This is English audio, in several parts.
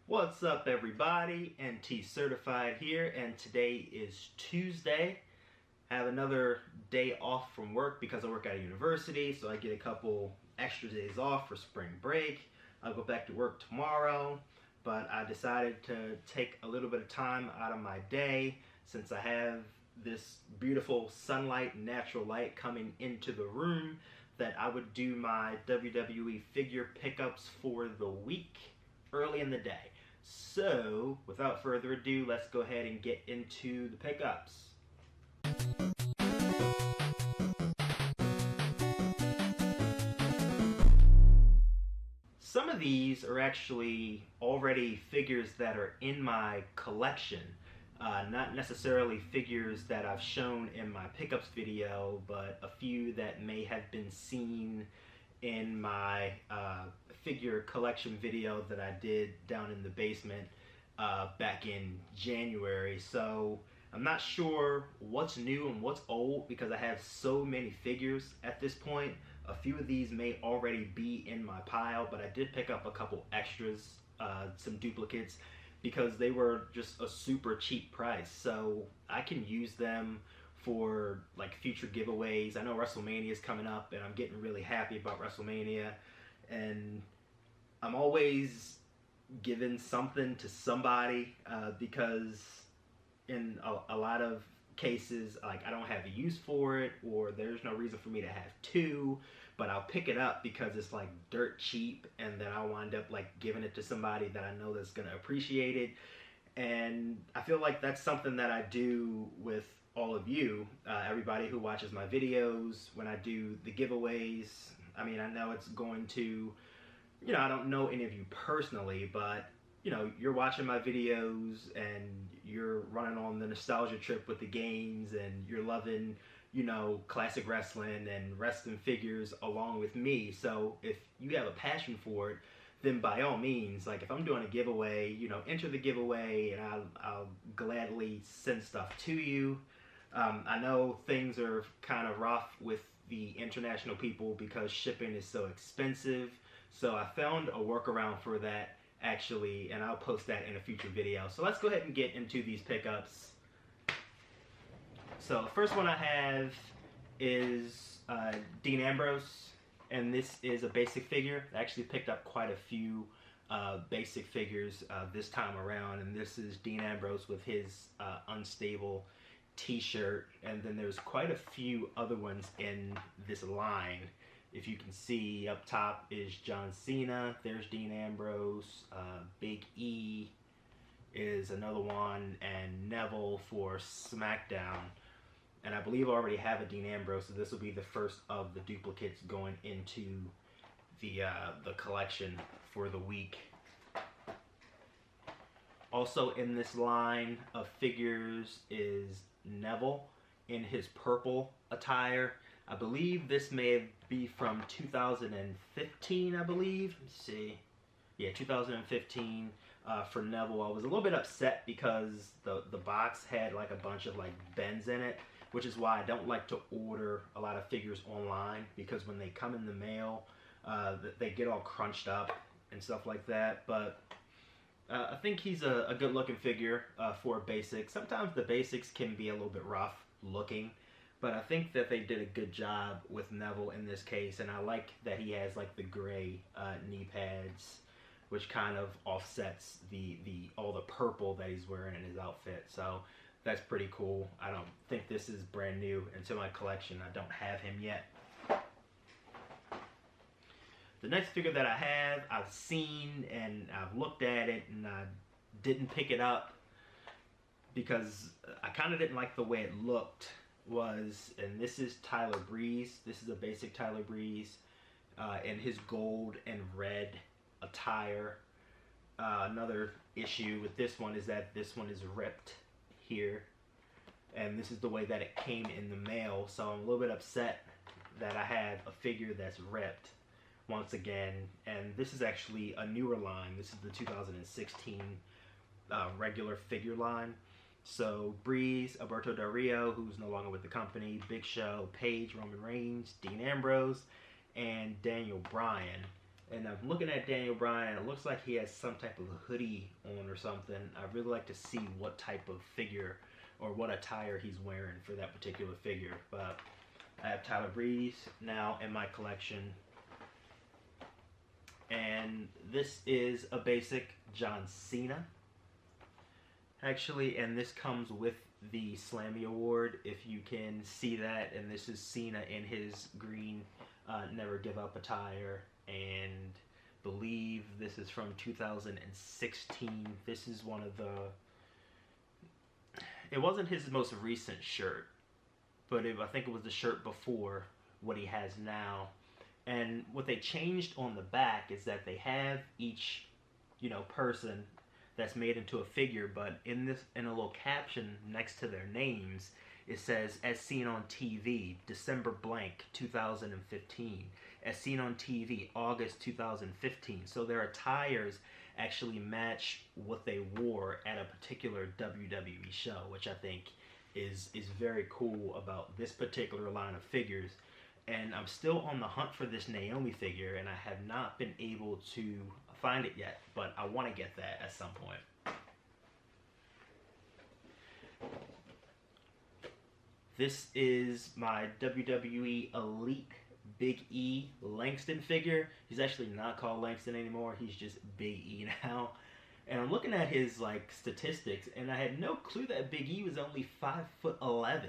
What's up, everybody? NTCertified here, and today is Tuesday. I have another day off from work because I work at a university, so I get a couple extra days off for spring break. I'll go back to work tomorrow, but I decided to take a little bit of time out of my day since I have this beautiful sunlight, natural light coming into the room, that I would do my WWE figure pickups for the week early in the day. So, without further ado, let's go ahead and get into the pickups. Some of these are actually already figures that are in my collection. Not necessarily figures that I've shown in my pickups video, but a few that may have been seen in my figure collection video that I did down in the basement back in January. So I'm not sure what's new and what's old because I have so many figures at this point. A few of these may already be in my pile, but I did pick up a couple extras, some duplicates, because they were just a super cheap price. So I can use them for like future giveaways. I know WrestleMania is coming up and I'm getting really happy about WrestleMania, and I'm always giving something to somebody because in a lot of cases, like, I don't have a use for it, or there's no reason for me to have two, but I'll pick it up because it's like dirt cheap, and then I'll wind up like giving it to somebody that I know that's gonna appreciate it. And I feel like that's something that I do with all of you, everybody who watches my videos when I do the giveaways. I mean, I know it's going to, I don't know any of you personally, but you're watching my videos and you're running on the nostalgia trip with the games, and you're loving, classic wrestling and wrestling figures along with me. So if you have a passion for it, then by all means, like, if I'm doing a giveaway, enter the giveaway and I'll gladly send stuff to you. I know things are kind of rough with the international people because shipping is so expensive. So I found a workaround for that, actually, and I'll post that in a future video. So let's go ahead and get into these pickups. So the first one I have is Dean Ambrose, and this is a basic figure. I actually picked up quite a few basic figures this time around, and this is Dean Ambrose with his unstable t-shirt, and then there's quite a few other ones in this line. If you can see, up top is John Cena, there's Dean Ambrose, Big E is another one, and Neville for SmackDown. And I believe I already have a Dean Ambrose, so this will be the first of the duplicates going into the collection for the week. Also in this line of figures is Neville in his purple attire. I believe this may be from 2015, I believe. Let me see. Yeah, 2015 for Neville. I was a little bit upset because the box had like a bunch of like bends in it, which is why I don't like to order a lot of figures online, because when they come in the mail, they get all crunched up and stuff like that. But I think he's a good looking figure for a basic. Sometimes the basics can be a little bit rough looking, but I think that they did a good job with Neville in this case, and I like that he has like the gray knee pads, which kind of offsets all the purple that he's wearing in his outfit. So that's pretty cool. I don't think this is brand new into my collection. I don't have him yet. The next figure that I have, I've seen and I've looked at it, and I didn't pick it up because I kind of didn't like the way it looked, and this is Tyler Breeze. This is a basic Tyler Breeze in his gold and red attire. Another issue with this one is that this one is ripped here, and this is the way that it came in the mail. So I'm a little bit upset that I have a figure that's ripped once again. And this is actually a newer line. This is the 2016 regular figure line. So Breeze, Alberto Del Rio, who's no longer with the company, Big Show, Paige, Roman Reigns, Dean Ambrose, and Daniel Bryan. And I'm looking at Daniel Bryan. It looks like he has some type of hoodie on or something. I'd really like to see what type of figure or what attire he's wearing for that particular figure. But I have Tyler Breeze now in my collection. And this is a basic John Cena. Actually, and this comes with the Slammy Award, if you can see that. And this is Cena in his green Never Give Up attire. And believe this is from 2016. This is one of the... It wasn't his most recent shirt, but I think it was the shirt before what he has now. And what they changed on the back is that they have each, person that's made into a figure, but in a little caption next to their names, it says, as seen on TV, December blank 2015. As seen on TV, August 2015. So their attires actually match what they wore at a particular WWE show, which I think is very cool about this particular line of figures. And I'm still on the hunt for this Naomi figure, and I have not been able to find it yet, but I want to get that at some point. This is my WWE Elite Big E Langston figure. He's actually not called Langston anymore. He's just Big E now. And I'm looking at his statistics, and I had no clue that Big E was only 5'11".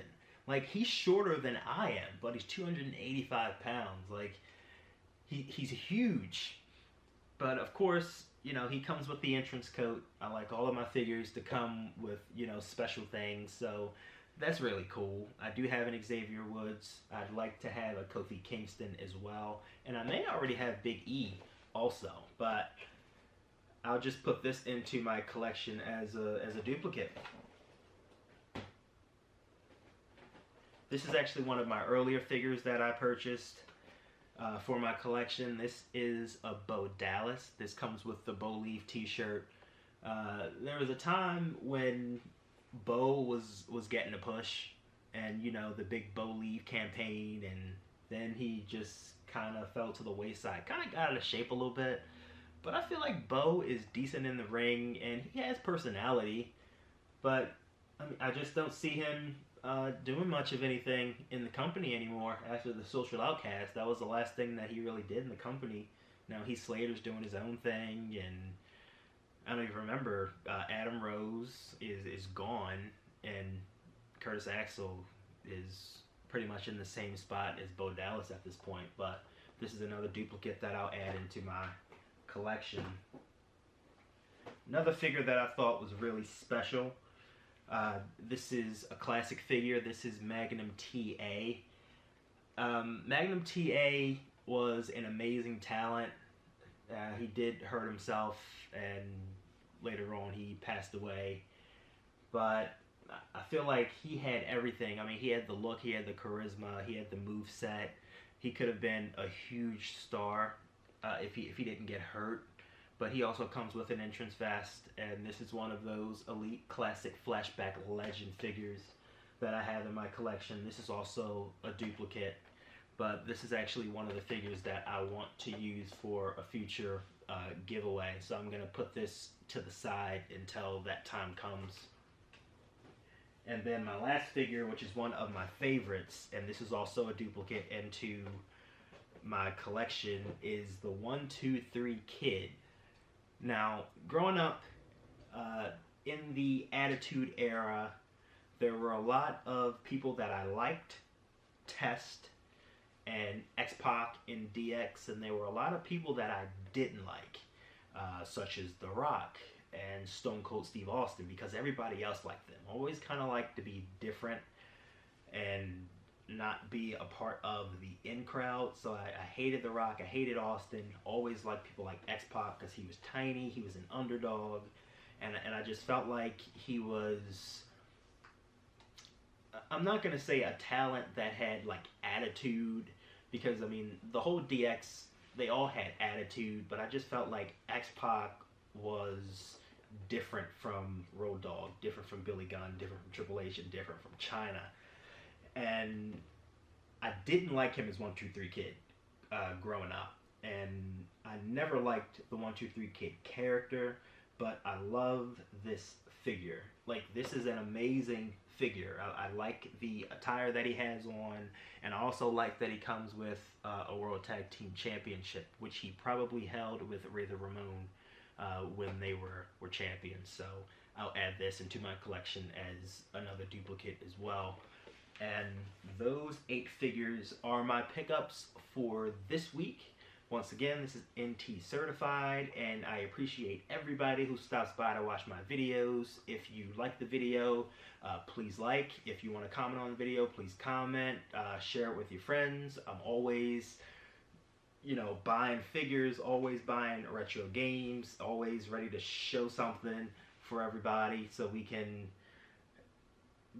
He's shorter than I am, but he's 285 pounds. He's huge. But of course, he comes with the entrance coat. I like all of my figures to come with, special things. So that's really cool. I do have an Xavier Woods. I'd like to have a Kofi Kingston as well. And I may already have Big E also. But I'll just put this into my collection as a duplicate. This is actually one of my earlier figures that I purchased for my collection. This is a Bo Dallas. This comes with the Bo Leave t-shirt. There was a time when Bo was getting a push, and the big Bo Leave campaign, and then he just kind of fell to the wayside. Kind of got out of shape a little bit, but I feel like Bo is decent in the ring, and he has personality, but I just don't see him doing much of anything in the company anymore after the Social Outcast. That was the last thing that he really did in the company. Now Heath Slater's doing his own thing, and I don't even remember. Adam Rose is gone, and Curtis Axel is pretty much in the same spot as Bo Dallas at this point. But this is another duplicate that I'll add into my collection. Another figure that I thought was really special. This is a classic figure. This is Magnum TA. Magnum TA was an amazing talent. He did hurt himself, and later on he passed away. But I feel like he had everything. I mean, he had the look, he had the charisma, he had the moveset. He could have been a huge star if he didn't get hurt. But he also comes with an entrance vest, and this is one of those elite classic flashback legend figures that I have in my collection. This is also a duplicate, but this is actually one of the figures that I want to use for a future giveaway. So I'm going to put this to the side until that time comes. And then my last figure, which is one of my favorites, and this is also a duplicate into my collection, is the 1-2-3 Kid. Now, growing up in the Attitude Era, there were a lot of people that I liked, Test and X-Pac and DX, and there were a lot of people that I didn't like, such as The Rock and Stone Cold Steve Austin, because everybody else liked them. Always kind of liked to be different and not be a part of the in crowd. So I hated The Rock, I hated Austin. Always liked people like X-Pac because he was tiny, he was an underdog, and I just felt like he was, I'm not going to say a talent that had attitude, because I mean the whole DX, they all had attitude, but I just felt like X-Pac was different from Road Dogg, different from Billy Gunn, different from Triple H, and different from China. And I didn't like him as 1-2-3 Kid growing up. and I never liked the 1-2-3 Kid character, but I love this figure. Like, this is an amazing figure. I like the attire that he has on, and I also like that he comes with a World Tag Team Championship, which he probably held with Razor Ramon when they were champions. So I'll add this into my collection as another duplicate as well. And those 8 figures are my pickups for this week. Once again, this is NT Certified, and I appreciate everybody who stops by to watch my videos. If you like the video, please like. If you want to comment on the video, please comment. Share it with your friends. I'm always, buying figures, always buying retro games, always ready to show something for everybody so we can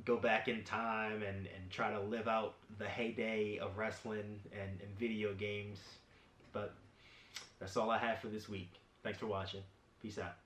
go back in time and try to live out the heyday of wrestling and video games. But that's all I have for this week. Thanks for watching. Peace out.